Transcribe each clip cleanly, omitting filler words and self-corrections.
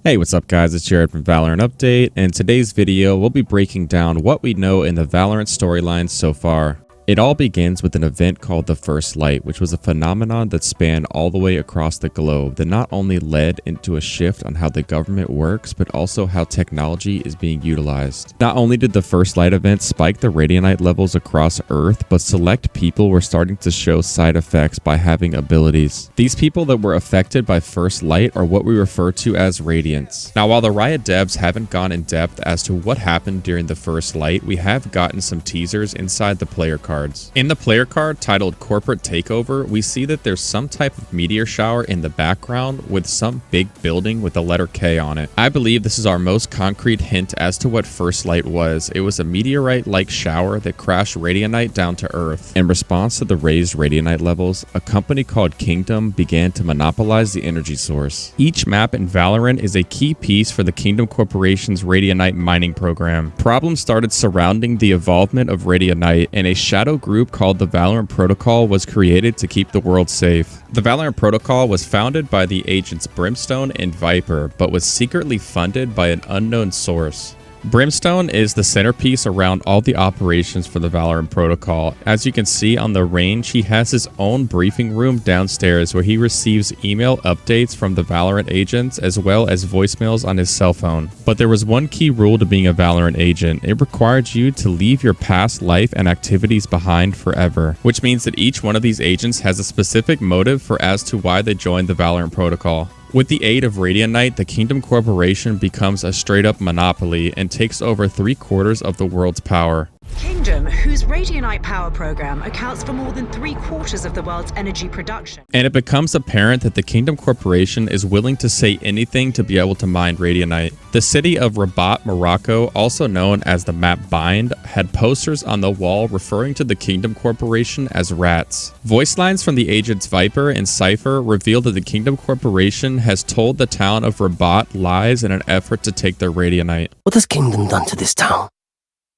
Hey, what's up guys, it's Jared from Valorant Update, and in today's video we'll be breaking down what we know in the Valorant storyline so far. It all begins with an event called the First Light, which was a phenomenon that spanned all the way across the globe that not only led into a shift on how the government works, but also how technology is being utilized. Not only did the First Light event spike the radionite levels across Earth, but select people were starting to show side effects by having abilities. These people that were affected by First Light are what we refer to as Radiants. Now, while the Riot devs haven't gone in depth as to what happened during the First Light, we have gotten some teasers inside the player card. In the player card titled Corporate Takeover, we see that there's some type of meteor shower in the background with some big building with the letter K on it. I believe this is our most concrete hint as to what First Light was. It was a meteorite-like shower that crashed radionite down to Earth. In response to the raised radionite levels, a company called Kingdom began to monopolize the energy source. Each map in Valorant is a key piece for the Kingdom Corporation's radionite mining program. Problems started surrounding the involvement of radionite, and a shadow group called the Valorant Protocol was created to keep the world safe. The Valorant Protocol was founded by the agents Brimstone and Viper, but was secretly funded by an unknown source. Brimstone is the centerpiece around all the operations for the Valorant Protocol. As you can see on the range, he has his own briefing room downstairs where he receives email updates from the Valorant agents as well as voicemails on his cell phone. But there was one key rule to being a Valorant agent. It required you to leave your past life and activities behind forever, which means that each one of these agents has a specific motive for as to why they joined the Valorant Protocol. With the aid of Radionite, the Kingdom Corporation becomes a straight-up monopoly and takes over 3/4 of the world's power. Kingdom, whose radionite power program accounts for more than 3/4 of the world's energy production. And it becomes apparent that the Kingdom Corporation is willing to say anything to be able to mine radionite. The city of Rabat, Morocco, also known as the map Bind, had posters on the wall referring to the Kingdom Corporation as rats. Voice lines from the agents Viper and Cypher reveal that the Kingdom Corporation has told the town of Rabat lies in an effort to take their radionite. What has Kingdom done to this town?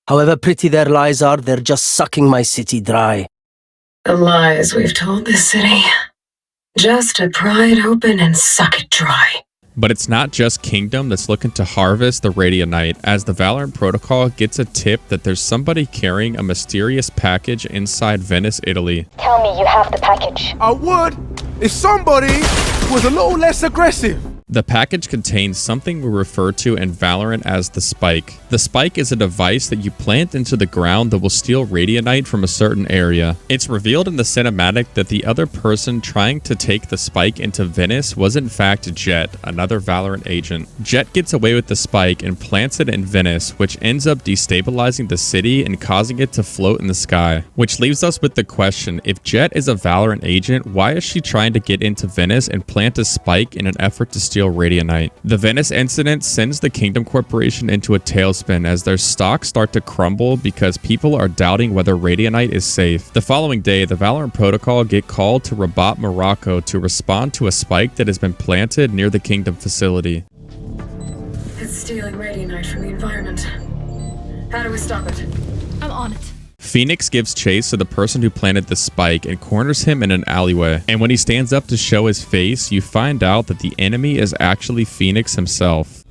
However pretty their lies are, they're just sucking my city dry. The lies we've told this city. Just to pry it open and suck it dry. But it's not just Kingdom that's looking to harvest the radionite, as the Valorant Protocol gets a tip that there's somebody carrying a mysterious package inside Venice, Italy. Tell me you have the package. I would if somebody was a little less aggressive. The package contains something we refer to in Valorant as the Spike. The Spike is a device that you plant into the ground that will steal radionite from a certain area. It's revealed in the cinematic that the other person trying to take the Spike into Venice was in fact Jet, another Valorant agent. Jet gets away with the Spike and plants it in Venice, which ends up destabilizing the city and causing it to float in the sky. Which leaves us with the question, if Jet is a Valorant agent, why is she trying to get into Venice and plant a Spike in an effort to steal radionite? The Venice incident sends the Kingdom Corporation into a tailspin as their stocks start to crumble because people are doubting whether radionite is safe. The following day, the Valorant Protocol get called to Rabat, Morocco to respond to a spike that has been planted near the Kingdom facility. It's stealing radionite from the environment. How do we stop it? I'm on it. Phoenix gives chase to the person who planted the spike and corners him in an alleyway. And when he stands up to show his face, you find out that the enemy is actually Phoenix himself.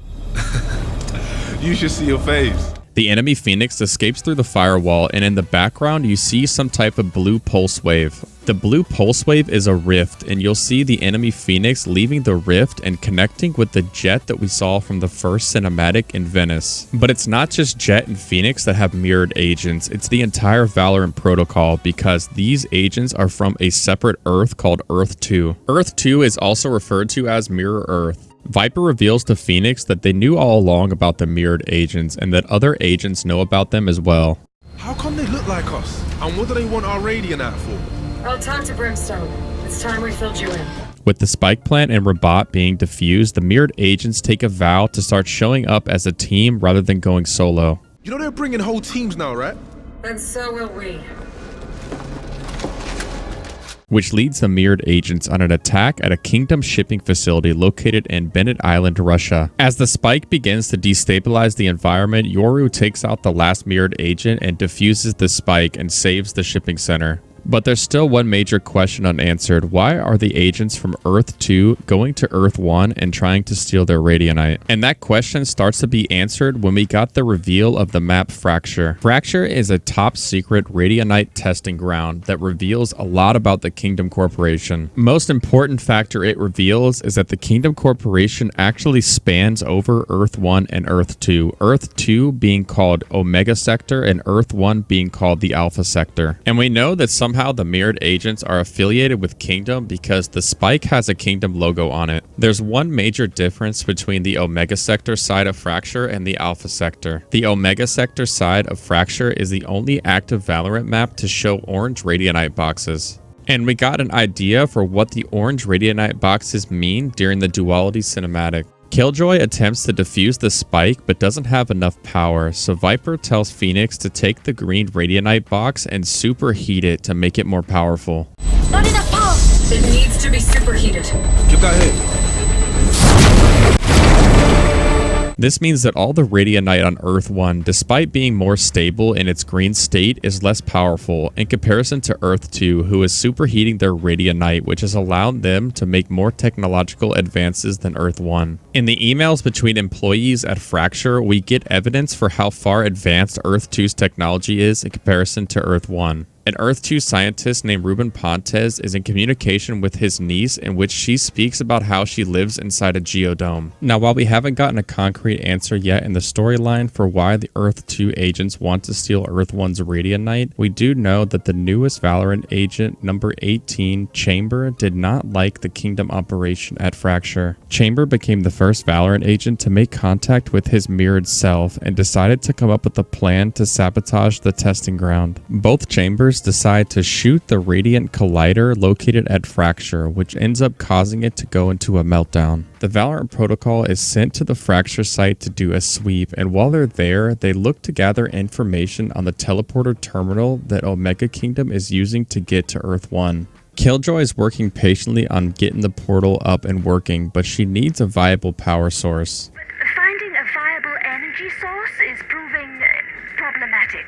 You should see your face. The enemy Phoenix escapes through the firewall, and in the background you see some type of blue pulse wave. The blue pulse wave is a rift, and you'll see the enemy Phoenix leaving the rift and connecting with the Jet that we saw from the first cinematic in Venice. But it's not just Jet and Phoenix that have mirrored agents, it's the entire Valorant Protocol, because these agents are from a separate Earth called Earth 2. Earth 2 is also referred to as Mirror Earth. Viper reveals to Phoenix that they knew all along about the mirrored agents and that other agents know about them as well. How come they look like us? And what do they want our radionite for? I'll talk to Brimstone. It's time we filled you in. With the spike plant and Rabat being defused, the mirrored agents take a vow to start showing up as a team rather than going solo. You know they're bringing whole teams now, right? And so will we. Which leads the mirrored agents on an attack at a Kingdom shipping facility located in Bennett Island, Russia. As the spike begins to destabilize the environment, Yoru takes out the last mirrored agent and defuses the spike and saves the shipping center. But there's still one major question unanswered. Why are the agents from Earth 2 going to Earth 1 and trying to steal their radionite? And that question starts to be answered when we got the reveal of the map Fracture. Fracture is a top secret radionite testing ground that reveals a lot about the Kingdom Corporation. Most important factor it reveals is that the Kingdom Corporation actually spans over Earth 1 and Earth 2. Earth 2 being called Omega Sector and Earth 1 being called the Alpha Sector. And we know that somehow the mirrored agents are affiliated with Kingdom because the spike has a Kingdom logo on it. There's one major difference between the Omega Sector side of Fracture and the Alpha Sector. The Omega Sector side of Fracture is the only active Valorant map to show orange radionite boxes. And we got an idea for what the orange radionite boxes mean during the Duality cinematic. Killjoy attempts to defuse the spike but doesn't have enough power, so Viper tells Phoenix to take the green radionite box and superheat it to make it more powerful. Not enough power! It needs to be superheated. Get that hit. This means that all the radionite on Earth 1, despite being more stable in its green state, is less powerful in comparison to Earth 2, who is superheating their radionite, which has allowed them to make more technological advances than Earth 1. In the emails between employees at Fracture, we get evidence for how far advanced Earth 2's technology is in comparison to Earth 1. An Earth 2 scientist named Ruben Pontes is in communication with his niece, in which she speaks about how she lives inside a geodome. Now, while we haven't gotten a concrete answer yet in the storyline for why the Earth 2 agents want to steal Earth 1's radionite, we do know that the newest Valorant agent, number 18, Chamber, did not like the Kingdom operation at Fracture. Chamber became the first Valorant agent to make contact with his mirrored self and decided to come up with a plan to sabotage the testing ground. Both Chambers decide to shoot the Radiant Collider located at Fracture, which ends up causing it to go into a meltdown. The Valorant protocol is sent to the Fracture site to do a sweep, and while they're there, they look to gather information on the teleporter terminal that Omega Kingdom is using to get to Earth 1. Killjoy is working patiently on getting the portal up and working, but she needs a viable power source. Finding a viable energy source is proving problematic.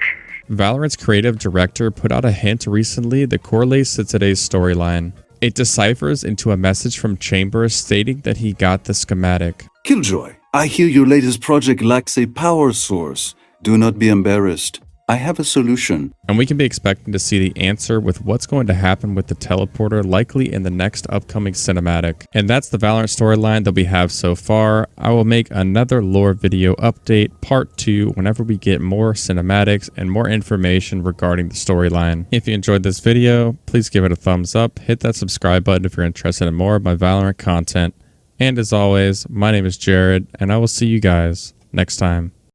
Valorant's creative director put out a hint recently that correlates to today's storyline. It deciphers into a message from Chambers stating that he got the schematic. Killjoy, I hear your latest project lacks a power source. Do not be embarrassed. I have a solution. And we can be expecting to see the answer with what's going to happen with the teleporter likely in the next upcoming cinematic. And that's the Valorant storyline that we have so far. I will make another lore video update part 2 whenever we get more cinematics and more information regarding the storyline. If you enjoyed this video, please give it a thumbs up, hit that subscribe button if you're interested in more of my Valorant content. And as always, my name is Jared, and I will see you guys next time.